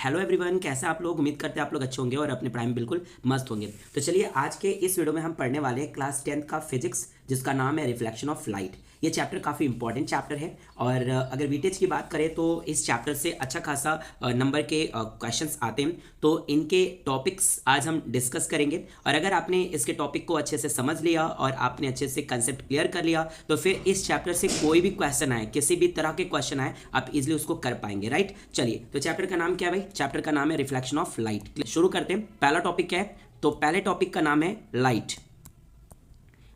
Hello everyone, कैसे आप लोग। उम्मीद करते हैं आप लोग अच्छे होंगे और अपने पढ़ाई में बिल्कुल मस्त होंगे। तो चलिए आज के इस वीडियो में हम पढ़ने वाले हैं क्लास 10 का फिजिक्स, जिसका नाम है रिफ्लेक्शन ऑफ लाइट। ये चैप्टर काफ़ी इंपॉर्टेंट चैप्टर है और अगर वीटेज की बात करें तो इस चैप्टर से अच्छा खासा नंबर के क्वेश्चंस आते हैं। तो इनके टॉपिक्स आज हम डिस्कस करेंगे और अगर आपने इसके टॉपिक को अच्छे से समझ लिया और आपने अच्छे से कंसेप्ट क्लियर कर लिया तो फिर इस चैप्टर से कोई भी क्वेश्चन आए, किसी भी तरह के क्वेश्चन आए, आप इजिली उसको कर पाएंगे। राइट, चलिए तो चैप्टर का नाम क्या है भाई? चैप्टर का नाम है रिफ्लेक्शन ऑफ लाइट। शुरू करते हैं। पहला टॉपिक क्या है? तो पहले टॉपिक का नाम है लाइट।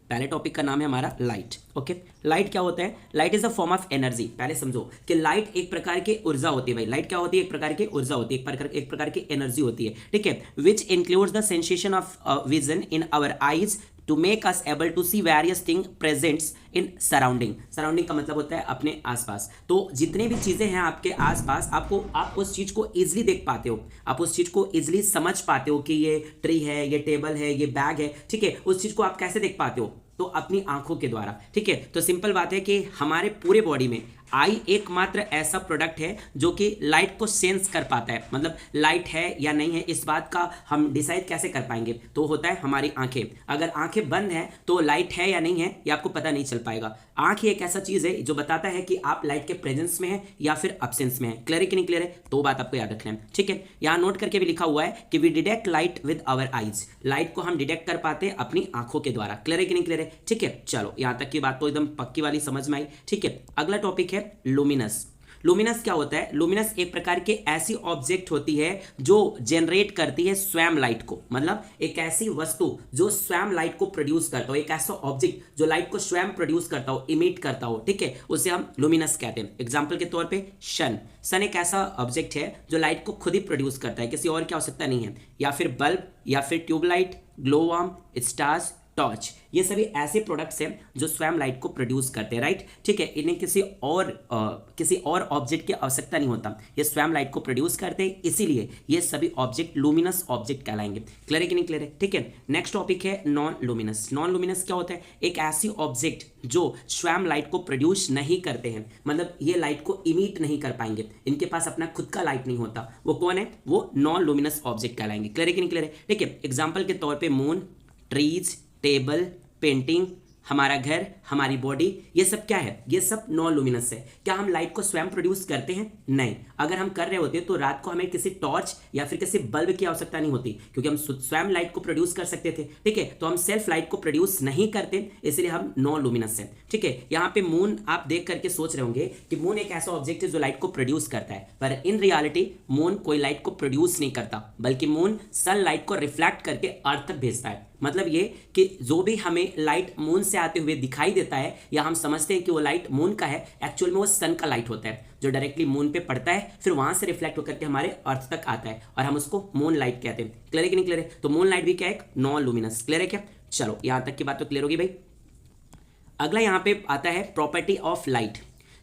पहले टॉपिक का नाम है हमारा लाइट। ओके, लाइट क्या होता है? Light is a form of energy. पहले समझो कि लाइट एक प्रकार की ऊर्जा होती है भाई। लाइट क्या होती है? एक प्रकार की ऊर्जा होती है, एक प्रकार की एनर्जी होती है। ठीक है, which includes the sensation of vision in our eyes to make us able to see various thing presents in surrounding. Surrounding का मतलब होता है अपने आसपास। तो जितने भी चीजें हैं आपके आसपास, आप उस चीज को इजिली देख पाते हो, आप उस चीज को इजिली समझ पाते हो कि ये ट्री है, ये टेबल है, ये बैग है। ठीक है, उस चीज को आप कैसे देख पाते हो? तो अपनी आंखों के द्वारा। ठीक है, तो सिंपल बात है कि हमारे पूरे बॉडी में आई एकमात्र ऐसा प्रोडक्ट है जो कि लाइट को सेंस कर पाता है। मतलब लाइट है या नहीं है, इस बात का हम डिसाइड कैसे कर पाएंगे? तो होता है हमारी आंखें। अगर आंखें बंद हैं तो लाइट है या नहीं है ये आपको पता नहीं चल पाएगा। आंख ही एक ऐसा चीज है जो बताता है कि आप लाइट के प्रेजेंस में है या फिर अब्सेंस में है। क्लियर है कि नहीं क्लियर है? तो बात आपको याद रखना है। ठीक है, यहाँ नोट करके भी लिखा हुआ है कि we detect light with our eyes. Light को हम डिटेक्ट कर पाते हैं अपनी आंखों के द्वारा। क्लियर है कि नहीं क्लियर है? ठीक है, चलो यहाँ तक की बात तो एकदम पक्की वाली समझ में आई। ठीक है, अगला टॉपिक है लुमिनस। लुमिनस क्या होता है? लुमिनस एक प्रकार की ऐसी ऑब्जेक्ट होती है जो जनरेट करती है स्वयं लाइट को। मतलब एक ऐसी वस्तु जो स्वयं लाइट को प्रोड्यूस करता हो, एक ऐसा ऑब्जेक्ट जो लाइट को स्वयं प्रोड्यूस करता हो, इमिट करता हो। ठीक है, उसे हम लुमिनस कहते हैं। एग्जांपल के तौर पे सन एक ऐसा ऑब्जेक्ट है जो लाइट को खुद ही प्रोड्यूस करता है, किसी और की आवश्यकता नहीं है। या फिर बल्ब, या फिर tube light, glow worm, stars, torch, ये सभी ऐसे प्रोडक्ट्स हैं जो स्वयं लाइट को प्रोड्यूस करते हैं। राइट, ठीक है, इन्हें किसी और ऑब्जेक्ट की आवश्यकता नहीं होता, ये स्वयं लाइट को प्रोड्यूस करते हैं, इसीलिए ये सभी ऑब्जेक्ट लुमिनस ऑब्जेक्ट कहलाएंगे। क्लियर है कि नहीं क्लियर है? ठीक है, नेक्स्ट टॉपिक है नॉन लुमिनस। नॉन लुमिनस क्या होता है? एक ऐसी ऑब्जेक्ट जो स्वयं लाइट को प्रोड्यूस नहीं करते हैं, मतलब ये लाइट को इमिट नहीं कर पाएंगे, इनके पास अपना खुद का लाइट नहीं होता। वो कौन है? वो नॉन लुमिनस ऑब्जेक्ट कहलाएंगे। क्लियर है कि नहीं क्लियर है? ठीक है, एग्जाम्पल के तौर पर मून, ट्रीज, टेबल, पेंटिंग, हमारा घर, हमारी बॉडी, ये सब क्या है? ये सब नॉन लुमिनस है। क्या हम लाइट को स्वयं प्रोड्यूस करते हैं? नहीं। अगर हम कर रहे होते तो रात को हमें किसी टॉर्च या फिर किसी बल्ब की आवश्यकता नहीं होती, क्योंकि हम स्वयं लाइट को प्रोड्यूस कर सकते थे। ठीक है, तो हम सेल्फ लाइट को प्रोड्यूस नहीं करते, इसलिए हम नॉन लुमिनस है। ठीक है, यहाँ पे मून आप देख करके सोच रहे होंगे कि मून एक ऐसा ऑब्जेक्ट है जो लाइट को प्रोड्यूस करता है, पर इन रियलिटी मून कोई लाइट को प्रोड्यूस नहीं करता, बल्कि मून सन लाइट को रिफ्लेक्ट करके अर्थ तक भेजता है। मतलब ये कि जो भी हमें लाइट मून से आते हुए दिखाई देता है या हम समझते हैं कि वो लाइट मून का है, एक्चुअल में वो सन का लाइट होता है जो डायरेक्टली मून पे पड़ता है, फिर वहां से रिफ्लेक्ट होकर के हमारे अर्थ तक आता है और हम उसको मून लाइट कहते हैं। क्लियर है कि नहीं क्लियर है? तो मून लाइट भी क्या है? Non luminous. क्लियर है क्या? चलो यहां तक की बात तो क्लियर होगी भाई। अगला यहां पे आता है प्रॉपर्टी ऑफ लाइट।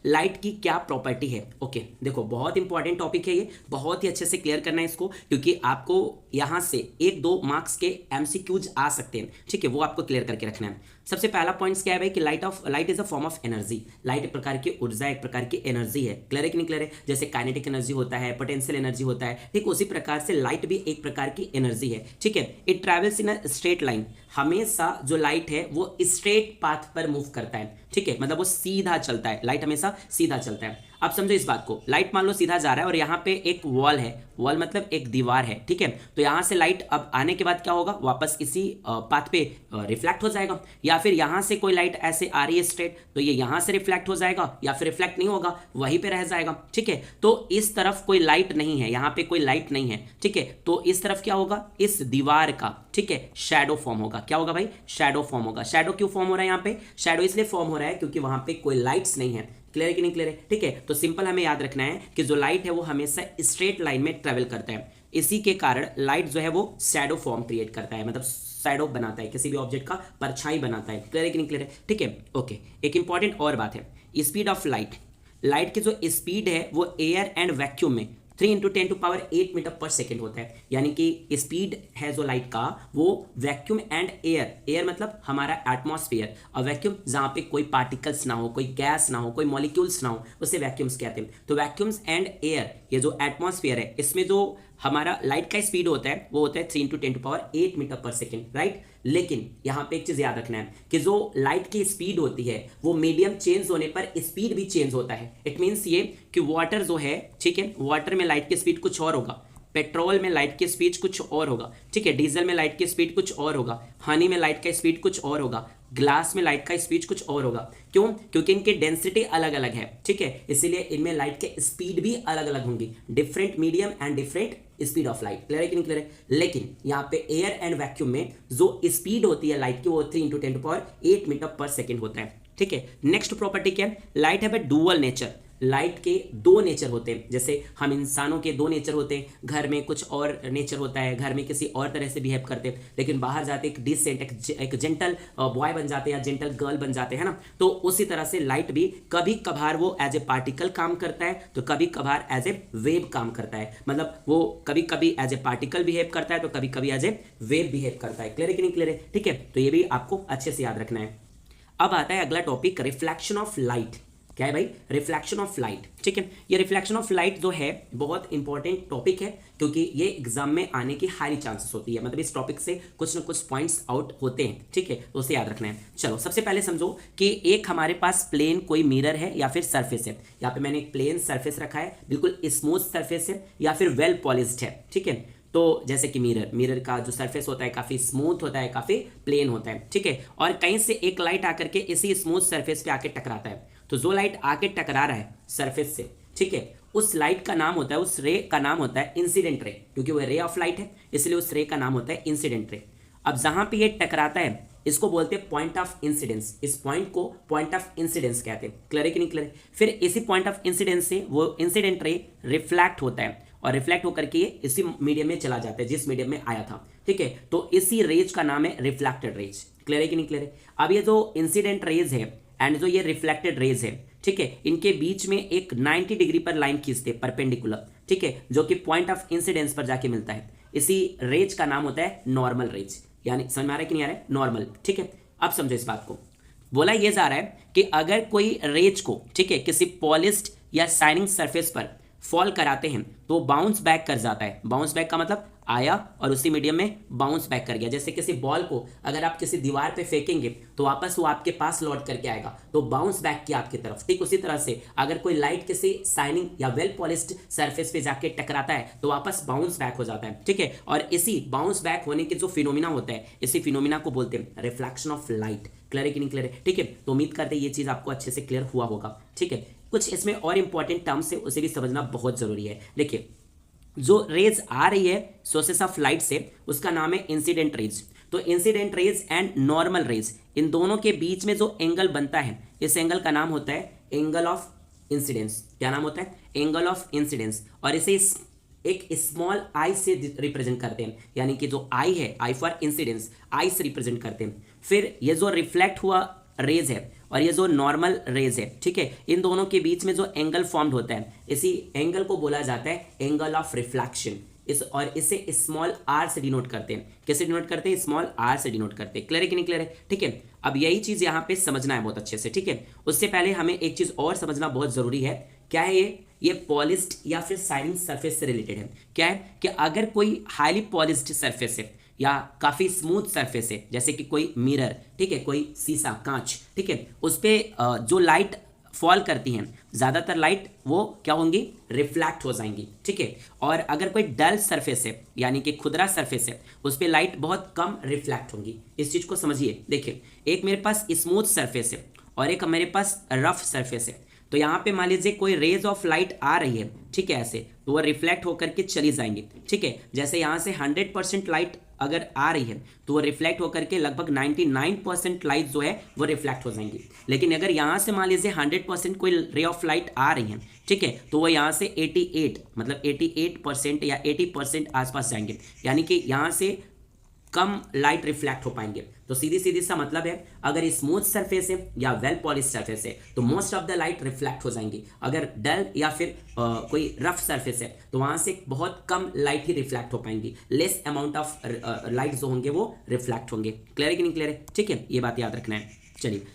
लाइट की क्या प्रॉपर्टी है? ओके, देखो बहुत इंपॉर्टेंट टॉपिक है ये, बहुत ही अच्छे से क्लियर करना है इसको, क्योंकि आपको यहां से 1-2 मार्क्स के एमसीक्यूज आ सकते हैं। ठीक है, वो आपको क्लियर करके रखना है। सबसे पहला पॉइंट क्या है भाई कि light is a form of energy. Light एक प्रकार की ऊर्जा, एक प्रकार की एनर्जी है। क्लियर है कि नहीं क्लियर है? जैसे काइनेटिक एनर्जी होता है, पोटेंशियल एनर्जी होता है, ठीक उसी प्रकार से लाइट भी एक प्रकार की एनर्जी है। ठीक है, it travels in a straight line. हमेशा जो लाइट है वो स्ट्रेट पाथ पर मूव करता है। ठीक है, मतलब वो सीधा चलता है, लाइट हमेशा सीधा चलता है। अब समझो इस बात को, लाइट मान लो सीधा जा रहा है और यहाँ पे एक वॉल है, वॉल मतलब एक दीवार है। ठीक है, तो यहाँ से लाइट अब आने के बाद क्या होगा? वापस इसी पाथ पे रिफ्लेक्ट हो जाएगा, या फिर यहाँ से कोई लाइट ऐसे आ रही है स्ट्रेट, तो ये यहाँ से रिफ्लेक्ट हो जाएगा, या फिर रिफ्लेक्ट नहीं होगा, वहीं पे रह जाएगा। ठीक है, तो इस तरफ कोई लाइट नहीं है, यहाँ पे कोई लाइट नहीं है। ठीक है, तो इस तरफ क्या होगा? इस दीवार का, ठीक है, शैडो फॉर्म होगा। क्या होगा भाई? शैडो फॉर्म होगा। शैडो क्यों फॉर्म हो रहा है यहाँ पे? शैडो इसलिए फॉर्म हो रहा है क्योंकि वहां पे कोई लाइट्स नहीं है। क्लियर है कि नहीं क्लियर है? ठीक है, तो सिंपल हमें याद रखना है कि जो लाइट है वो हमेशा स्ट्रेट लाइन में ट्रेवल करता है, इसी के कारण लाइट जो है वो शैडो फॉर्म क्रिएट करता है, मतलब शैडो बनाता है, किसी भी ऑब्जेक्ट का परछाई बनाता है। क्लियर है कि नहीं क्लियर है? ठीक है, ओके। एक इंपॉर्टेंट और बात है, स्पीड ऑफ लाइट। लाइट की जो स्पीड है वो एयर एंड वैक्यूम में 3 × 10⁸ मीटर पर सेकेंड होता है, यानी कि स्पीड है जो लाइट का वो वैक्यूम एंड एयर, एयर मतलब हमारा एटमॉस्फेयर, और वैक्यूम जहाँ पे कोई पार्टिकल्स ना हो, कोई गैस ना हो, कोई मॉलिक्यूल्स ना हो, उसे वैक्यूम्स कहते हैं। तो वैक्यूम्स एंड एयर, ये जो एटमॉस्फेयर है, इसमें जो हमारा लाइट का स्पीड होता है वो होता है 3 × 10⁸ मीटर पर सेकेंड, राइट। लेकिन यहाँ पे एक चीज याद रखना है कि जो लाइट की स्पीड होती है वो मीडियम चेंज होने पर स्पीड भी चेंज होता है। इट मीन्स ये कि वाटर जो है, ठीक है, वाटर में लाइट की स्पीड कुछ और होगा, पेट्रोल में लाइट की स्पीड कुछ और होगा, ठीक है, डीजल में लाइट की स्पीड कुछ और होगा, हनी में लाइट का स्पीड कुछ और होगा, ग्लास में लाइट का स्पीड कुछ और होगा। क्यों? क्योंकि इनकी डेंसिटी अलग अलग है, ठीक है, इसीलिए इनमें लाइट के स्पीड भी अलग अलग होंगी, different medium and different speed of light. Clear है कि नहीं क्लियर है? लेकिन यहाँ पे एयर एंड वैक्यूम में जो स्पीड होती है लाइट की वो 3 × 10⁸ मीटर पर सेकेंड होता है, ठीक है। नेक्स्ट प्रॉपर्टी क्या है? Light have A dual nature, light के दो नेचर होते हैं। जैसे हम इंसानों के दो नेचर होते हैं, घर में कुछ और नेचर होता है, घर में किसी और तरह से बिहेव करते हैं, लेकिन बाहर जाते एक डिसेंट, एक जेंटल बॉय बन जाते हैं या जेंटल गर्ल बन जाते हैं ना। तो उसी तरह से लाइट भी कभी कभार वो एज ए पार्टिकल काम करता है, तो कभी कभार एज ए वेव काम करता है। मतलब वो कभी कभी एज ए पार्टिकल बिहेव करता है, तो कभी कभी एज ए वेव बिहेव करता है। क्लियर है कि नहीं क्लियर है? ठीक है, तो ये भी आपको अच्छे से याद रखना है। अब आता है अगला टॉपिक, रिफ्लेक्शन ऑफ लाइट। क्या है भाई? रिफ्लेक्शन ऑफ लाइट, ठीक है। ये रिफ्लेक्शन ऑफ लाइट जो है बहुत इंपॉर्टेंट टॉपिक है, क्योंकि ये एग्जाम में आने की हाई चांसेस होती है। मतलब इस टॉपिक से कुछ ना कुछ पॉइंट्स आउट होते हैं, ठीक है, तो उसे याद रखना है। चलो सबसे पहले समझो कि एक हमारे पास प्लेन कोई मिरर है या फिर सरफेस है। यहाँ पे मैंने एक प्लेन सरफेस रखा है, बिल्कुल स्मूथ सरफेस है या फिर वेल पॉलिश्ड है, ठीक है। तो जैसे कि मिरर का जो सरफेस होता है काफी स्मूथ होता है, काफी प्लेन होता है, ठीक है। और कहीं से एक लाइट आकर के इसी स्मूथ सरफेस पे आके टकराता है, तो जो लाइट आके टकरा रहा है सरफेस से, ठीक है, उस लाइट का नाम होता है, उस रे का नाम होता है इंसिडेंट रे, क्योंकि वो रे ऑफ लाइट है, इसलिए उस रे का नाम होता है इंसिडेंट रे। अब जहां पे ये टकराता है इसको बोलते हैं पॉइंट ऑफ इंसिडेंस, इस पॉइंट को पॉइंट ऑफ इंसिडेंस कहते हैं। क्लियर है कि नहीं क्लियर? फिर इसी पॉइंट ऑफ इंसिडेंस से वो इंसिडेंट रे रिफ्लेक्ट होता है, और रिफ्लेक्ट होकर के ये इसी मीडियम में चला जाता है जिस मीडियम में आया था, ठीक है। तो इसी रेज का नाम है रिफ्लेक्टेड रेज। क्लियर है कि नहीं क्लियर है? अब ये जो इंसिडेंट रेज है एंड जो ये रिफ्लेक्टेड रेज है, ठीक है, इनके बीच में एक 90 डिग्री पर लाइन खींचते हैं परपेंडिकुलर, ठीक है, जो कि पॉइंट ऑफ इंसिडेंस पर जाके मिलता है। इसी रेज का नाम होता है नॉर्मल रेज। यानी समझ में आ रहा है कि नहीं आ रहा है? नॉर्मल, ठीक है। अब समझो इस बात को, बोला ये जा रहा है कि अगर कोई रेज को, ठीक है, किसी पॉलिश्ड या शाइनिंग सरफेस पर फॉल कराते हैं तो बाउंस बैक कर जाता है। बाउंस बैक का मतलब आया और उसी मीडियम में बाउंस बैक कर गया। जैसे किसी बॉल को अगर आप किसी दीवार पे फेंकेंगे तो वापस वो आपके पास लौट करके आएगा, तो बाउंस बैक किया आपकी तरफ। ठीक उसी तरह से अगर कोई लाइट किसी शाइनिंग या वेल पॉलिश्ड सरफेस पे जाके टकराता है तो वापस बाउंस बैक हो जाता है, ठीक है। और इसी बाउंस बैक होने के जो फिनोमिना होता है, इसी फिनोमिना को बोलते हैं रिफ्लेक्शन ऑफ लाइट। क्लियर है कि नहीं क्लियर है? ठीक है, तो उम्मीद करते हैं ये चीज आपको अच्छे से क्लियर हुआ होगा, ठीक है। कुछ इसमें और इंपॉर्टेंट टर्म्स है, उसे भी समझना बहुत जरूरी है। देखिए, जो रेज आ रही है सोर्सेस ऑफ लाइट से, उसका नाम है इंसिडेंट रेज। तो incident rays and normal rays, इन दोनों के बीच में जो एंगल बनता है, इस एंगल का नाम होता है एंगल ऑफ इंसिडेंस। क्या नाम होता है? Angle of incidence. और इसे एक स्मॉल आई से रिप्रेजेंट करते हैं, यानी कि जो आई है, आई फॉर इंसिडेंस, आई से रिप्रेजेंट करते हैं। फिर ये जो रिफ्लेक्ट हुआ रेज है और ये जो नॉर्मल रेज है, ठीक है, इन दोनों के बीच में जो एंगल फॉर्म्ड होता है, इसी एंगल को बोला जाता है एंगल ऑफ रिफ्लेक्शन। और इसे स्मॉल आर से डिनोट करते हैं। कैसे डिनोट करते हैं? स्मॉल आर से डिनोट करते हैं। क्लियर है कि नहीं क्लियर है? ठीक है, अब यही चीज यहाँ पे समझना है बहुत अच्छे से, ठीक है। उससे पहले हमें एक चीज और समझना बहुत जरूरी है। क्या है ये पॉलिश्ड या फिर शाइनिंग सरफेस से रिलेटेड है। क्या है कि अगर कोई हाईली पॉलिश्ड सरफेस है या काफी स्मूथ सरफेस है, जैसे कि कोई मिरर, ठीक है, कोई शीशा, कांच, ठीक है, उस पर जो लाइट फॉल करती हैं, ज्यादातर लाइट वो क्या होंगी? रिफ्लेक्ट हो जाएंगी, ठीक है। और अगर कोई डल सरफेस है, यानी कि खुदरा सरफेस है, उस पर लाइट बहुत कम रिफ्लेक्ट होंगी। इस चीज को समझिए। देखिए, एक मेरे पास स्मूथ सरफेस है और एक मेरे पास रफ सरफेस है। तो यहाँ पे मान लीजिए कोई रेज ऑफ लाइट आ रही है, ठीक है, ऐसे, तो वो रिफ्लेक्ट होकर के चली जाएंगी, ठीक है। जैसे यहाँ से 100% लाइट अगर आ रही है तो वो रिफ्लेक्ट होकर के लगभग 99% लाइट जो है वो रिफ्लेक्ट हो जाएंगी। लेकिन अगर यहाँ से मान लीजिए 100% कोई रे ऑफ लाइट आ रही है, ठीक है, तो वो यहाँ से 88 मतलब 88% या 80% आसपास जाएंगे। यानी कि यहाँ से कम लाइट रिफ्लेक्ट हो पाएंगे। तो सीधी सीधी सा मतलब है, अगर स्मूथ सरफेस है या वेल पॉलिश सरफेस है तो most of the light reflect हो जाएंगी। अगर डल या फिर कोई रफ सरफेस है तो वहां से बहुत कम लाइट ही रिफ्लेक्ट हो पाएंगी, लेस अमाउंट ऑफ लाइट जो होंगे वो रिफ्लेक्ट होंगे। क्लियर है कि नहीं क्लियर है? ठीक है, ये बात याद रखना है। चलिए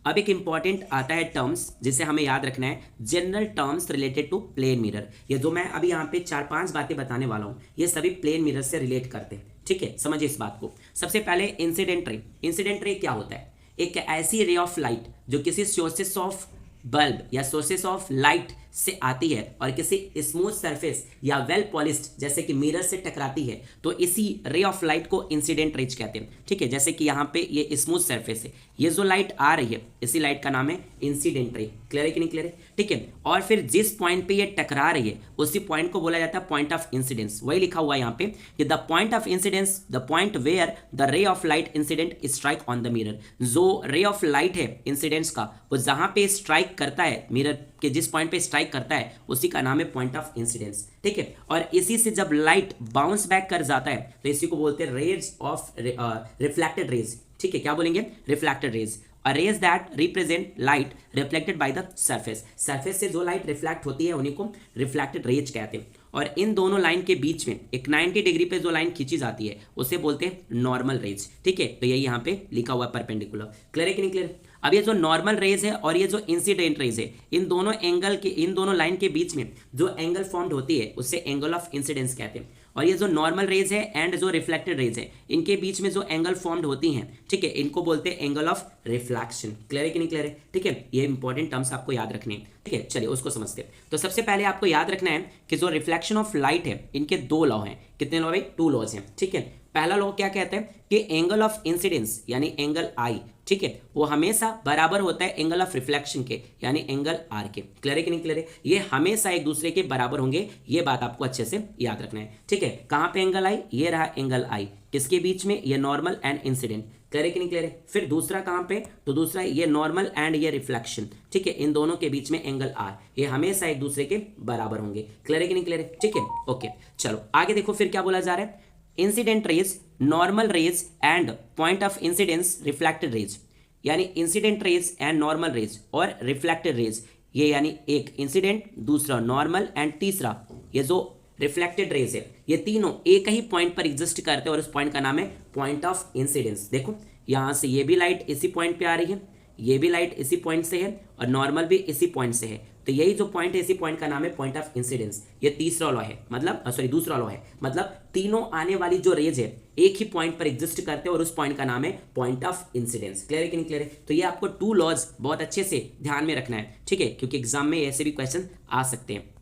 अब एक इंपॉर्टेंट आता है टर्म्स जिसे हमें याद रखना है, general terms related to plane mirror. ये जो मैं अभी यहाँ पे 4-5 बातें बताने वाला हूँ ये सभी प्लेन मिरर से रिलेट करते हैं। ठीक है, समझिए इस बात को। सबसे पहले इंसिडेंट रे। इंसिडेंट रे क्या होता है? एक ऐसी रे ऑफ लाइट जो किसी सोर्सेस ऑफ बल्ब या सोर्सेस ऑफ लाइट से आती है और किसी स्मूथ सरफेस या वेल पॉलिश्ड जैसे कि मिरर से टकराती है, तो इसी रे ऑफ लाइट को इंसिडेंट रेज कहते हैं। ठीक है, जैसे कि यहाँ पे ये स्मूथ सरफेस है, ये जो लाइट आ रही है इसी लाइट का नाम है इंसिडेंट रे। क्लियर है कि नहीं क्लियर है? ठीक है, और फिर जिस पॉइंट पे ये टकरा रही है उसी पॉइंट को बोला जाता है पॉइंट ऑफ इंसिडेंस। वही लिखा हुआ है यहाँ पे कि the point of incidence, the point where the ray of light incident strike on the mirror. जो रे ऑफ लाइट है इंसिडेंस का, वो जहां पे स्ट्राइक करता है, मिरर के जिस पॉइंट पे स्ट्राइक करता है उसी का नाम है पॉइंट ऑफ इंसिडेंस। ठीक है, और इसी से जब लाइट बाउंस बैक कर जाता है तो इसी को बोलते हैं रेज ऑफ रिफ्लेक्टेड रेज। ठीक है, क्या बोलेंगे? Reflected raise. A rays that represent light reflected by the surface। Surface से जो लाइट रिफ्लेक्ट होती है उन्हीं को रिफ्लेक्टेड रेज कहते हैं। और इन दोनों लाइन के बीच में एक 90 डिग्री पे जो लाइन खींची जाती है उसे बोलते हैं नॉर्मल रेज। ठीक है, तो यही यहाँ पे लिखा हुआ है परपेंडिकुलर। क्लियर है कि नहीं क्लियर? अब ये जो नॉर्मल रेज है और ये जो इंसिडेंट रेज है, इन दोनों एंगल के, इन दोनों लाइन के बीच में जो एंगल फॉर्म्ड होती है उससे एंगल ऑफ इंसिडेंस कहते हैं। और ये जो नॉर्मल रेज है एंड जो रिफ्लेक्टेड रेज है, इनके बीच में जो एंगल फॉर्म्ड होती हैं, ठीक है, इनको बोलते हैं एंगल ऑफ रिफ्लेक्शन। क्लियर है कि नहीं क्लियर है? ठीक है, ये इंपॉर्टेंट टर्म्स आपको याद रखने हैं। ठीक है, चलिए उसको समझते हैं। तो सबसे पहले आपको याद रखना है कि जो रिफ्लेक्शन ऑफ लाइट है इनके 2 लॉ हैं। कितने लॉ भाई? 2 लॉज हैं। ठीक है, पहला लॉ क्या कहता है कि एंगल ऑफ इंसिडेंस यानी एंगल आई, ठीक है, वो हमेशा बराबर होता है एंगल ऑफ रिफ्लेक्शन के यानी एंगल आर के। क्लियर है कि नहीं क्लियर है? ये हमेशा एक दूसरे के बराबर होंगे, ये बात आपको अच्छे से याद रखना है। ठीक है, कहां पे एंगल आई? ये रहा एंगल आई, किसके बीच में? ये नॉर्मल एंड इंसिडेंट। क्लियर है कि नहीं क्लियर है? फिर दूसरा कहां पे? तो दूसरा ये नॉर्मल एंड ये रिफ्लेक्शन। ठीक है, इन दोनों के बीच में एंगल आर, ये हमेशा एक दूसरे के बराबर होंगे। क्लियर है कि नहीं क्लियर है? ठीक है, ओके, चलो आगे देखो फिर क्या बोला जा रहा है। Incident rays, normal rays and point of incidence reflected rays, यानी incident rays and normal rays और रिफ्लेक्टेड रेज, ये यानी एक इंसिडेंट, दूसरा नॉर्मल एंड तीसरा ये जो रिफ्लेक्टेड रेज है, ये तीनों एक ही पॉइंट पर एग्जिस्ट करते हैं और उस पॉइंट का नाम है पॉइंट ऑफ इंसिडेंस। देखो यहां से ये भी लाइट इसी पॉइंट पे आ रही है, ये भी लाइट इसी पॉइंट से है और नॉर्मल भी इसी पॉइंट से है, तो यही जो पॉइंट है इसी पॉइंट का नाम है पॉइंट ऑफ इंसिडेंस। ये तीसरा लॉ है, मतलब सॉरी दूसरा लॉ है, मतलब तीनों आने वाली जो रेज है एक ही पॉइंट पर एग्जिस्ट करते हैं और उस पॉइंट का नाम है पॉइंट ऑफ इंसिडेंस। क्लियर है कि नहीं क्लियर है? तो ये आपको 2 लॉज बहुत अच्छे से ध्यान में रखना है। ठीक है, क्योंकि एग्जाम में ऐसे भी क्वेश्चन आ सकते हैं।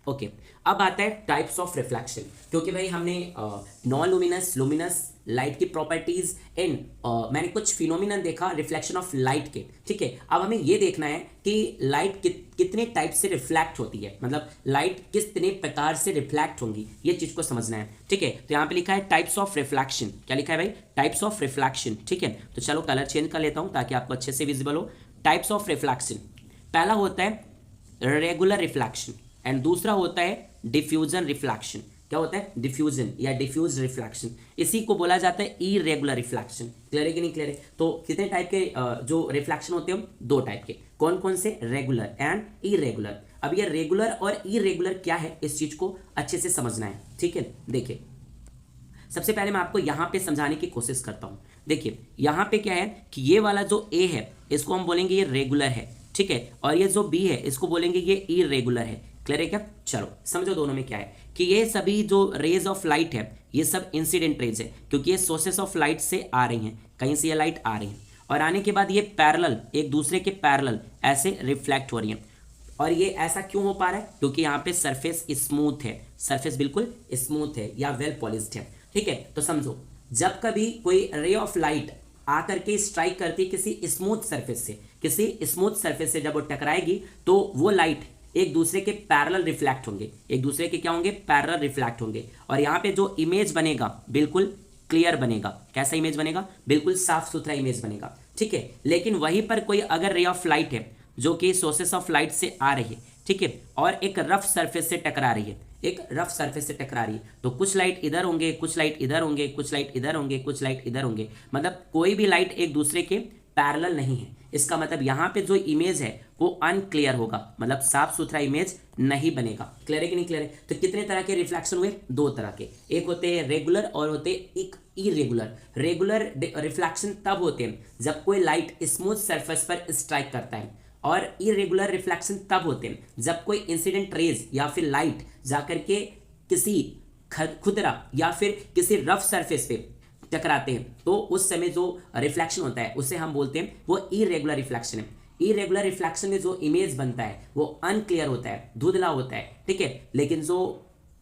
ओके, अब आता है टाइप्स ऑफ रिफ्लेक्शन। क्योंकि भाई हमने नॉन लुमिनस, लुमिनस, लाइट की प्रॉपर्टीज एंड मैंने कुछ फिनोमिनन देखा रिफ्लेक्शन ऑफ लाइट के। ठीक है, अब हमें ये देखना है कि लाइट कितने टाइप से रिफ्लेक्ट होती है, मतलब लाइट कितने प्रकार से रिफ्लेक्ट होंगी, ये चीज को समझना है। ठीक है, तो यहाँ पे लिखा है टाइप्स ऑफ रिफ्लेक्शन। क्या लिखा है भाई? Types of reflection. ठीक है, तो चलो कलर चेंज कर लेता हूँ ताकि आपको अच्छे से विजिबल हो। टाइप्स ऑफ रिफ्लेक्शन, पहला होता है रेगुलर रिफ्लेक्शन एंड दूसरा होता है डिफ्यूजन रिफ्लेक्शन। क्या होता है? डिफ्यूजन या डिफ्यूज रिफ्लेक्शन। इसी को बोला जाता है इरेगुलर रिफ्लेक्शन। क्लियर है कि नहीं क्लियर है? तो कितने टाइप के जो रिफ्लेक्शन होते हैं? 2 टाइप के। कौन कौन से? Regular and irregular. अब ये रेगुलर और इरेगुलर क्या है, इस चीज को अच्छे से समझना है। ठीक है, देखिए सबसे पहले मैं आपको यहाँ पे समझाने की कोशिश करता हूँ। देखिए यहाँ पे क्या है कि ये वाला जो ए है इसको हम बोलेंगे ये रेगुलर है। ठीक है, और ये जो बी है इसको बोलेंगे ये इरेगुलर है। क्लियर है क्या? चलो समझो दोनों में क्या है कि ये सभी जो रेज ऑफ लाइट है ये सब इंसिडेंट रेज है, क्योंकि ये सोर्सेस ऑफ लाइट से आ रही हैं, कहीं से ये लाइट आ रही है और आने के बाद ये पैरेलल, एक दूसरे के पैरेलल ऐसे रिफ्लेक्ट हो रही हैं। और ये ऐसा क्यों हो पा रहा है? क्योंकि यहाँ पे सरफेस स्मूथ है, सरफेस बिल्कुल स्मूथ है या वेल पॉलिश्ड है। ठीक है, तो समझो जब कभी कोई रे ऑफ लाइट आकर के स्ट्राइक करती है किसी स्मूथ सरफेस से, किसी स्मूथ सरफेस से जब वो टकराएगी तो वो लाइट एक दूसरे के पैरेलल रिफ्लेक्ट होंगे, एक दूसरे के क्या होंगे? पैरेलल रिफ्लेक्ट होंगे। और यहाँ पे जो इमेज बनेगा बिल्कुल क्लियर बनेगा। कैसा इमेज बनेगा? बिल्कुल साफ सुथरा इमेज बनेगा। ठीक है, लेकिन वहीं पर कोई अगर रे ऑफ लाइट है जो कि सोर्सेस ऑफ लाइट से आ रही है, ठीक है, और एक रफ सरफेस से टकरा रही है, एक रफ सरफेस से टकरा रही है, तो कुछ लाइट इधर होंगे, कुछ लाइट इधर होंगे, कुछ लाइट इधर होंगे, कुछ लाइट इधर होंगे, मतलब कोई भी लाइट एक दूसरे के पैरेलल नहीं है। इसका मतलब यहाँ पे जो इमेज है वो अनक्लियर होगा, मतलब साफ सुथरा इमेज नहीं बनेगा। क्लियर है कि नहीं क्लियर है? तो कितने तरह के रिफ्लेक्शन हुए? दो तरह के, एक होते हैं रेगुलर और होते हैं एक इरेगुलर। रेगुलर रिफ्लेक्शन तब होते हैं जब कोई लाइट स्मूथ सरफेस पर स्ट्राइक करता है, और इरेगुलर रिफ्लेक्शन तब होते हैं जब कोई इंसिडेंट रेज या फिर लाइट जाकर के किसी खुदरा या फिर किसी रफ सरफेस पे टकराते हैं, तो उस समय जो रिफ्लेक्शन होता है उसे हम बोलते हैं वो इरेगुलर रिफ्लेक्शन है। इरेगुलर रिफ्लेक्शन में जो इमेज बनता है वो अनक्लियर होता है, धुंधला होता है, ठीक है। लेकिन जो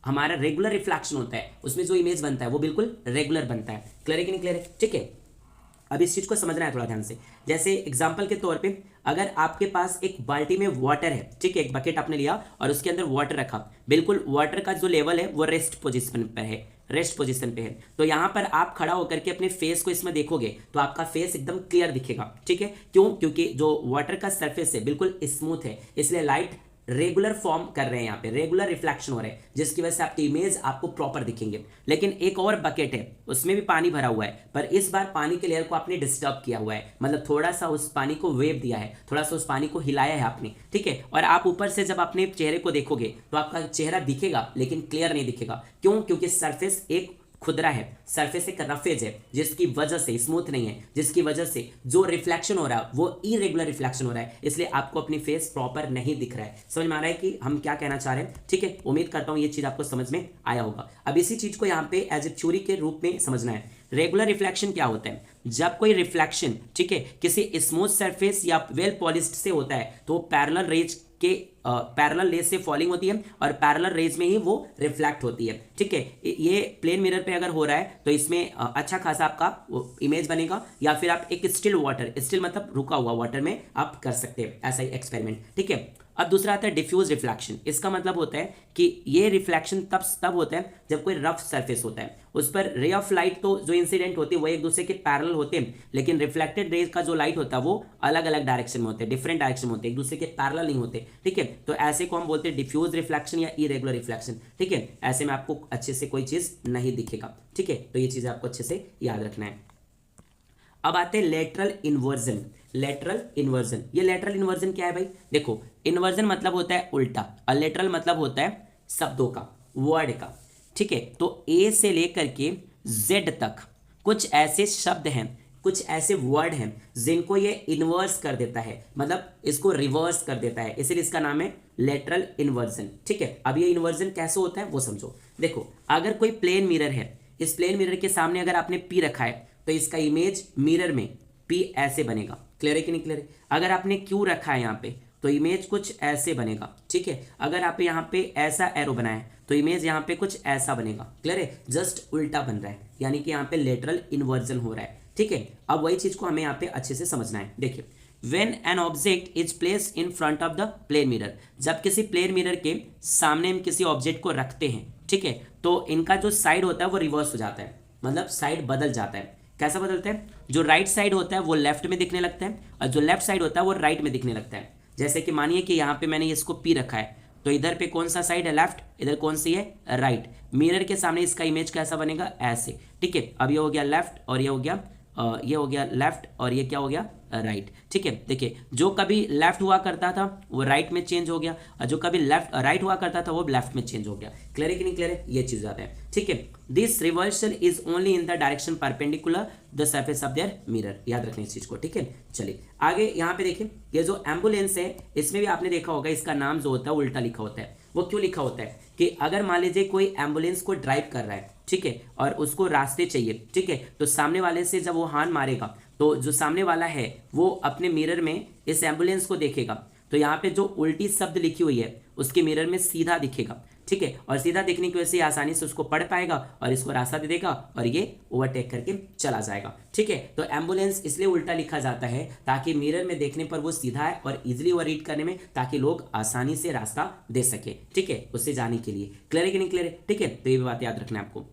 हमारा रेगुलर रिफ्लेक्शन होता है उसमें जो इमेज बनता है वो बिल्कुल रेगुलर बनता है। क्लियर है कि नहीं क्लियर है? ठीक है, अब इस चीज को समझना है थोड़ा ध्यान से। जैसे एग्जांपल के तौर पे अगर आपके पास एक बाल्टी में वाटर है, ठीक है, एक बकेट आपने लिया और उसके अंदर वाटर रखा, बिल्कुल वाटर का जो लेवल है वो रेस्ट पोजीशन पर है, रेस्ट पोजीशन पे है। तो यहाँ पर आप खड़ा होकर के अपने फेस को इसमें देखोगे तो आपका फेस एकदम क्लियर दिखेगा, ठीक है। क्यों? क्योंकि जो वाटर का सरफेस है बिल्कुल स्मूथ है, इसलिए लाइट रेगुलर फॉर्म कर रहे हैं, यहाँ पे रेगुलर रिफ्लेक्शन हो रहे हैं, जिसकी वजह से आपकी इमेज आपको प्रॉपर दिखेंगे। लेकिन एक और बकेट है उसमें भी पानी भरा हुआ है, पर इस बार पानी के लेयर को आपने डिस्टर्ब किया हुआ है, मतलब थोड़ा सा उस पानी को वेव दिया है, थोड़ा सा उस पानी को हिलाया है आपने, ठीक है। और आप ऊपर से जब अपने चेहरे को देखोगे तो आपका चेहरा दिखेगा लेकिन क्लियर नहीं दिखेगा। क्यों? क्योंकि सरफेस एक खुदरा है, सरफेस एक रफेज है, जिसकी वजह से स्मूथ नहीं है, जिसकी वजह से जो रिफ्लेक्शन हो रहा है वो इरेगुलर रिफ्लेक्शन हो रहा है, इसलिए आपको अपनी फेस प्रॉपर नहीं दिख रहा है। समझ में आ रहा है कि हम क्या कहना चाह रहे हैं? ठीक है, उम्मीद करता हूं ये चीज आपको समझ में आया होगा। अब इसी चीज को यहाँ पे एज ए थ्योरी के रूप में समझना है। रेगुलर रिफ्लेक्शन क्या होता है? जब कोई रिफ्लेक्शन, ठीक है, किसी स्मूथ सरफेस या वेल पॉलिश्ड से होता है तो पैरेलल रेज के पैरेलल रेज से फॉलिंग होती है और पैरेलल रेज में ही वो रिफ्लेक्ट होती है, ठीक है। ये प्लेन मिरर पे अगर हो रहा है तो इसमें अच्छा खासा आपका इमेज बनेगा, या फिर आप एक स्टिल वाटर, स्टिल मतलब रुका हुआ वाटर में आप कर सकते हैं ऐसा ही एक्सपेरिमेंट, ठीक है। अब दूसरा आता है डिफ्यूज रिफ्लेक्शन। इसका मतलब होता है कि ये रिफ्लेक्शन तब होता है जब कोई रफ सरफेस होता है, उस पर रे ऑफ लाइट तो जो इंसिडेंट होती है वो एक दूसरे के पैरेलल होते हैं, लेकिन रिफ्लेक्टेड रेज का जो लाइट होता है वो अलग अलग डायरेक्शन में होते हैं, डिफरेंट डायरेक्शन में होते हैं, एक दूसरे के पैरेलल नहीं होते, ठीक है। तो ऐसे को हम बोलते हैं डिफ्यूज रिफ्लेक्शन या इरेगुलर रिफ्लेक्शन, ठीक है। ऐसे में आपको अच्छे से कोई चीज नहीं दिखेगा, ठीक है। तो ये चीजें आपको अच्छे से याद रखना है। अब आते हैं लेटरल इन्वर्जन। लेटरल इन्वर्जन, ये लेटरल इन्वर्जन क्या है भाई? देखो, इन्वर्जन मतलब होता है उल्टा और लेटरल मतलब होता है शब्दों का, वर्ड का, ठीक है। तो ए से लेकर के जेड तक कुछ ऐसे शब्द हैं, कुछ ऐसे वर्ड हैं जिनको ये इन्वर्स कर देता है, मतलब इसको रिवर्स कर देता है, इसलिए इसका नाम है लेटरल इन्वर्जन, ठीक है। अब ये इन्वर्जन कैसे होता है वो समझो। देखो, अगर कोई प्लेन मिरर है, इस प्लेन मिरर के सामने अगर आपने पी रखा है तो इसका इमेज मिरर में पी ऐसे बनेगा। क्लियर है कि नहीं क्लियर है? अगर आपने क्यू रखा है यहाँ पे तो इमेज कुछ ऐसे बनेगा, ठीक है। अगर आप यहाँ पे ऐसा एरो बनाए तो इमेज यहाँ पे कुछ ऐसा बनेगा। क्लियर है? जस्ट उल्टा बन रहा है, यानी कि यहाँ पे लेटरल इन्वर्जन हो रहा है, ठीक है। अब वही चीज को हमें यहाँ पे अच्छे से समझना है। देखिए, When an object is placed in front of the plane mirror, जब किसी प्लेन मिरर के सामने हम किसी ऑब्जेक्ट को रखते हैं, ठीक है, तो इनका जो साइड होता है वो रिवर्स हो जाता है, मतलब साइड बदल जाता है। कैसा बदलता है? जो राइट साइड होता है वो लेफ्ट में दिखने लगता है और जो लेफ्ट साइड होता है वो राइट में दिखने लगता है। जैसे कि मानिए कि यहाँ पे मैंने इसको पी रखा है तो इधर पे कौन सा साइड है? लेफ्ट। इधर कौन सी है? राइट। मिरर के सामने इसका इमेज कैसा बनेगा? ऐसे, ठीक है। अब ये हो गया लेफ्ट और ये हो गया लेफ्ट और ये क्या हो गया? राइट, ठीक है। देखिए, जो कभी लेफ्ट हुआ करता था वो राइट में चेंज हो गया और जो कभी राइट हुआ करता था वो लेफ्ट में चेंज हो गया। क्लियर है कि नहीं क्लियर है? ये चीज आता है, ठीक है। This reversal is only in the direction perpendicular the surface of their mirror. याद रखना इस चीज को, ठीक है। चलिए आगे यहाँ पे देखिए, ये जो एम्बुलेंस है इसमें भी आपने देखा होगा इसका नाम जो होता है उल्टा लिखा होता है। वो क्यों लिखा होता है कि अगर मान लीजिए कोई एम्बुलेंस को ड्राइव कर रहा है, ठीक है, और उसको रास्ते चाहिए, ठीक है, तो सामने वाले से जब वो हॉर्न मारेगा तो जो सामने वाला है वो अपने मिरर में इस एम्बुलेंस को देखेगा तो यहाँ पे जो उल्टी शब्द लिखी हुई है उसके मिरर में सीधा दिखेगा, ठीक है। और सीधा दिखने की वजह से आसानी से उसको पढ़ पाएगा और इसको रास्ता दे देगा और ये ओवरटेक करके चला जाएगा, ठीक है। तो एम्बुलेंस इसलिए उल्टा लिखा जाता है ताकि मिरर में देखने पर वो सीधा है और इजिली वो रीड करने में, ताकि लोग आसानी से रास्ता दे सके, ठीक है, उससे जाने के लिए। क्लियर है कि नहीं क्लियर है? ठीक है, तो ये भी बात याद रखना है आपको।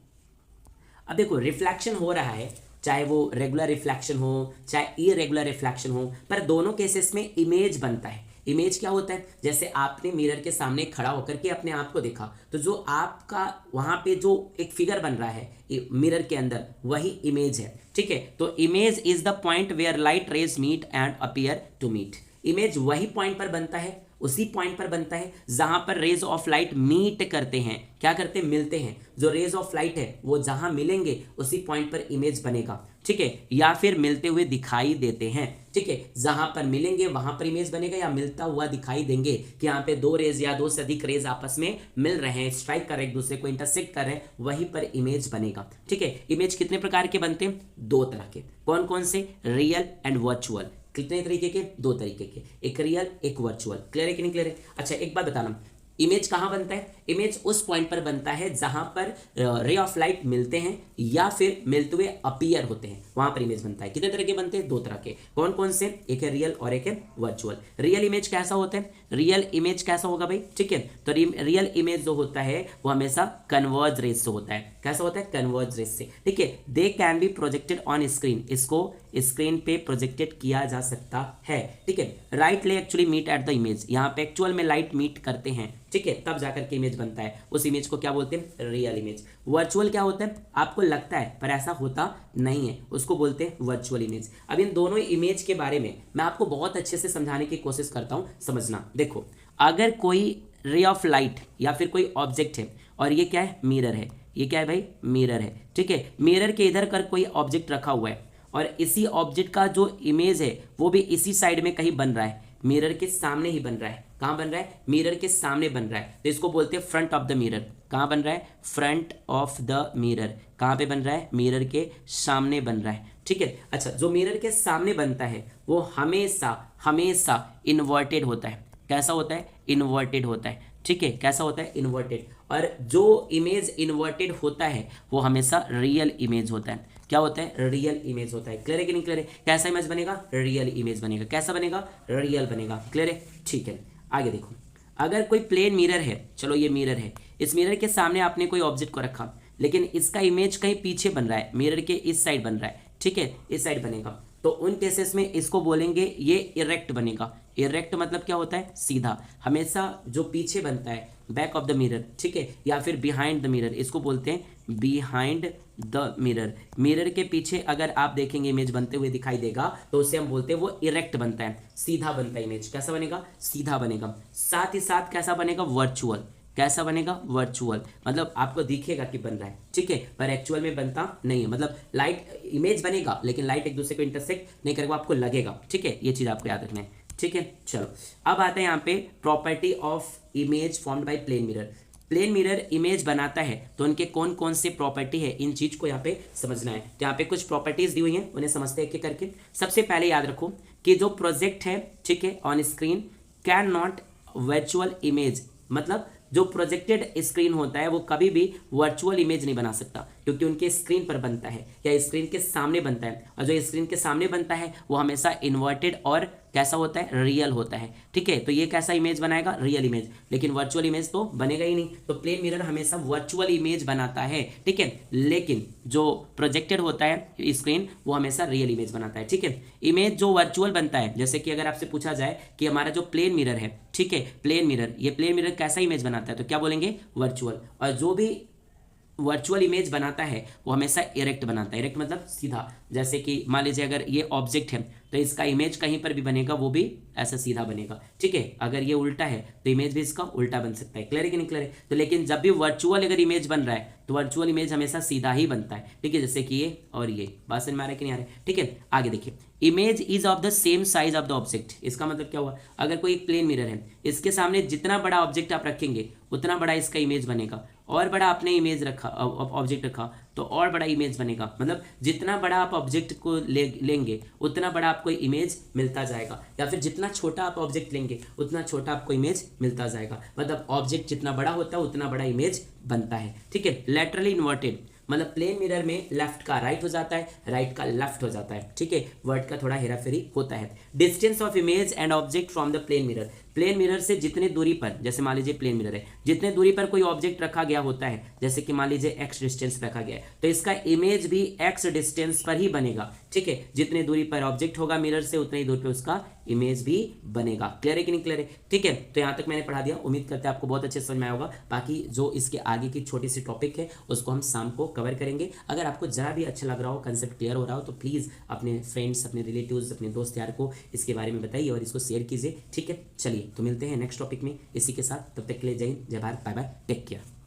अब देखो, रिफ्लेक्शन हो रहा है, चाहे वो रेगुलर रिफ्लेक्शन हो चाहे इरेगुलर रिफ्लेक्शन हो, पर दोनों केसेस में इमेज बनता है। इमेज क्या होता है, जैसे आपने मिरर के सामने खड़ा होकर के अपने आप को देखा, तो जो आपका वहां पे जो एक फिगर बन रहा है मिरर के अंदर, वही इमेज है। ठीक है, तो image is the point where light rays meet and appear to meet. Image वही पॉइंट पर बनता है, उसी पॉइंट पर बनता है जहां पर रेज ऑफ लाइट मीट करते हैं। क्या करते हैं, मिलते हैं। जो रेज ऑफ लाइट है वो जहां मिलेंगे उसी पॉइंट पर इमेज बनेगा। ठीक है, या फिर मिलते हुए दिखाई देते हैं। ठीक है, जहां पर मिलेंगे वहां पर इमेज बनेगा, या मिलता हुआ दिखाई देंगे कि यहाँ पे दो रेज या दो से अधिक रेज आपस में मिल रहे हैं, स्ट्राइक कर रहे हैं, एक दूसरे को इंटरसेक्ट कर रहे हैं, वहीं पर इमेज बनेगा। ठीक है, इमेज कितने प्रकार के बनते हैं, दो तरह के। कौन कौन से, रियल एंड वर्चुअल। कितने तरीके के, दो तरीके के, एक रियल एक वर्चुअल। क्लियर है कि नहीं क्लियर है। अच्छा एक बात बताना, इमेज कहाँ बनता है, इमेज उस पॉइंट पर बनता है जहां पर रे ऑफ लाइट मिलते हैं या फिर मिलते हुए अपीयर होते हैं, वहां पर इमेज बनता है। कितने तरह के बनते हैं, दो तरह के। कौन कौन से, एक है रियल और एक है वर्चुअल। रियल इमेज कैसा होता है, रियल इमेज कैसा होगा भाई, ठीक है, तो रियल इमेज जो होता है वो हमेशा कन्वर्ज रेज से होता है। कैसा होता है, कन्वर्ज रेज से। ठीक है, they can be projected on screen, इसको स्क्रीन पे प्रोजेक्टेड किया जा सकता है। ठीक है, राइट ले actually meet at the image, यहाँ पे एक्चुअल में लाइट मीट करते हैं। ठीक है, तब जाकर के इमेज बनता है, उस इमेज को क्या बोलते हैं, रियल इमेज। वर्चुअल क्या होता है, आपको लगता है पर ऐसा होता नहीं है, उसको बोलते हैं वर्चुअल इमेज। अब इन दोनों इमेज के बारे में मैं आपको बहुत अच्छे से समझाने की कोशिश करता हूं, समझना। देखो, अगर कोई रे ऑफ लाइट या फिर कोई ऑब्जेक्ट है और ये क्या है, मिरर है, ये क्या है भाई, मिरर है। ठीक है, मिरर के इधर कर कोई ऑब्जेक्ट रखा हुआ है और इसी ऑब्जेक्ट का जो इमेज है वो भी इसी साइड में कहीं बन रहा है, मिरर के सामने ही बन रहा है। कहाँ बन रहा है, मिरर के सामने बन रहा है, तो इसको बोलते हैं फ्रंट ऑफ द मिरर। कहाँ बन रहा है, फ्रंट ऑफ द मिरर। कहाँ पे बन रहा है, मिरर के सामने बन रहा है। ठीक है, अच्छा जो मिरर के सामने बनता है वो हमेशा हमेशा इन्वर्टेड होता है। कैसा होता है, इन्वर्टेड होता है। ठीक है, कैसा होता है, इन्वर्टेड। और जो इमेज इन्वर्टेड होता है वो हमेशा रियल इमेज होता है। क्या होता है, रियल इमेज होता है। क्लियर है कि नहीं क्लियर है। कैसा इमेज बनेगा, रियल इमेज बनेगा। कैसा बनेगा, रियल बनेगा। क्लियर है, ठीक है। आगे देखो, अगर कोई प्लेन मिरर है, चलो ये मिरर है, इस मिरर के सामने आपने कोई ऑब्जेक्ट को रखा, लेकिन इसका इमेज कहीं पीछे बन रहा है, मिरर के इस साइड बन रहा है। ठीक है, इस साइड बनेगा, तो उन केसेस में इसको बोलेंगे ये इरेक्ट बनेगा। इरेक्ट मतलब क्या होता है, सीधा। हमेशा जो पीछे बनता है, बैक ऑफ द मिरर, ठीक है, या फिर बिहाइंड द मिरर, इसको बोलते हैं बिहाइंड द मिरर। मिरर के पीछे अगर आप देखेंगे इमेज बनते हुए दिखाई देगा तो उसे हम बोलते हैं वो इरेक्ट बनता है, सीधा बनता है इमेज। कैसा बनेगा, सीधा बनेगा। साथ ही साथ कैसा बनेगा, वर्चुअल। कैसा बनेगा, वर्चुअल, मतलब आपको दिखेगा कि बन रहा है, ठीक है, पर एक्चुअल में बनता नहीं है। मतलब लाइट इमेज बनेगा लेकिन लाइट एक दूसरे को इंटरसेक्ट नहीं करेगा, आपको लगेगा। ठीक है, ये चीज़ आपको याद रखना है। ठीक है, चलो अब आता है यहाँ पे property of image formed by plane mirror. Plane mirror image बनाता है तो उनके कौन कौन से प्रॉपर्टी है, इन चीज को यहाँ पे समझना है। तो यहाँ पे कुछ प्रॉपर्टीज दी हुई हैं, उन्हें समझते हैं एक एक करके। सबसे पहले याद रखो कि जो प्रोजेक्ट है, ठीक है, on screen can not virtual image, मतलब जो प्रोजेक्टेड स्क्रीन होता है वो कभी भी वर्चुअल इमेज नहीं बना सकता, क्योंकि उनके स्क्रीन पर बनता है या स्क्रीन के सामने बनता है, और जो स्क्रीन के सामने बनता है वो हमेशा इन्वर्टेड और कैसा होता है, रियल होता है। ठीक है, तो ये कैसा इमेज बनाएगा, रियल इमेज, लेकिन वर्चुअल इमेज तो बनेगा ही नहीं। तो प्लेन मिरर हमेशा वर्चुअल इमेज बनाता है, ठीक है, लेकिन जो प्रोजेक्टेड होता है स्क्रीन वो हमेशा रियल इमेज बनाता है। ठीक है, इमेज जो वर्चुअल बनता है, जैसे कि अगर आपसे पूछा जाए कि हमारा जो प्लेन मिरर है, ठीक है, प्लेन मिरर, ये प्लेन मिरर कैसा इमेज बनाता है, तो क्या बोलेंगे, वर्चुअल। और जो भी वर्चुअल इमेज बनाता है वो हमेशा इरेक्ट बनाता है। इरेक्ट मतलब सीधा। जैसे कि मान लीजिए अगर ये ऑब्जेक्ट है तो इसका इमेज कहीं पर भी बनेगा वो भी ऐसा सीधा बनेगा। ठीक है, अगर ये उल्टा है तो इमेज भी इसका उल्टा बन सकता है। क्लियर है कि नहीं क्लियर है। तो लेकिन जब भी वर्चुअल अगर इमेज बन रहा है तो वर्चुअल इमेज हमेशा सीधा ही बनता है। ठीक है, जैसे कि ये और ये, बात समझ में आ रहा है कि नहीं आ रहा है। ठीक है, आगे देखिए, image is of the same size of the object. इसका मतलब क्या हुआ, अगर कोई प्लेन मिरर है, इसके सामने जितना बड़ा ऑब्जेक्ट आप रखेंगे उतना बड़ा इसका इमेज बनेगा, और बड़ा आपने इमेज रखा, ऑब्जेक्ट रखा तो और बड़ा इमेज बनेगा। मतलब जितना बड़ा आप ऑब्जेक्ट को लेंगे उतना बड़ा आपको इमेज मिलता जाएगा, या फिर जितना छोटा आप ऑब्जेक्ट लेंगे उतना छोटा आपको इमेज मिलता जाएगा। मतलब ऑब्जेक्ट जितना बड़ा होता है उतना बड़ा इमेज बनता है। ठीक है, लैटरली इन्वर्टेड मतलब प्लेन मिरर में लेफ्ट का राइट हो जाता है, राइट का लेफ्ट हो जाता है। ठीक है, वर्ड का थोड़ा हेरा फेरी होता है। Distance of image and object from the plane mirror, plane mirror से जितने दूरी पर, जैसे मान लीजिए प्लेन मिरर है, जितने दूरी पर कोई ऑब्जेक्ट रखा गया होता है, जैसे कि मान लीजिए एक्स डिस्टेंस रखा गया है, तो इसका इमेज भी एक्स डिस्टेंस पर ही बनेगा। ठीक है, जितने दूरी पर ऑब्जेक्ट होगा मिरर से उतनी ही दूरी पर उसका इमेज भी बनेगा। क्लियर है कि नहीं क्लियर है? ठीक है, तो यहाँ तक मैंने पढ़ा दिया, उम्मीद करते हैं आपको बहुत अच्छे समझ में आया होगा। बाकी जो इसके आगे की छोटी सी टॉपिक है उसको हम शाम को कवर करेंगे। अगर आपको जरा भी अच्छा लग रहा हो, कंसेप्ट क्लियर हो रहा हो, तो प्लीज़ अपने फ्रेंड्स, अपने रिलेटिव्स, अपने दोस्त यार को इसके बारे में बताइए और इसको शेयर कीजिए। ठीक है, चलिए तो मिलते हैं नेक्स्ट टॉपिक में इसी के साथ। तब तक के लिए जय हिंद, जय Bharat, bye bye, take care.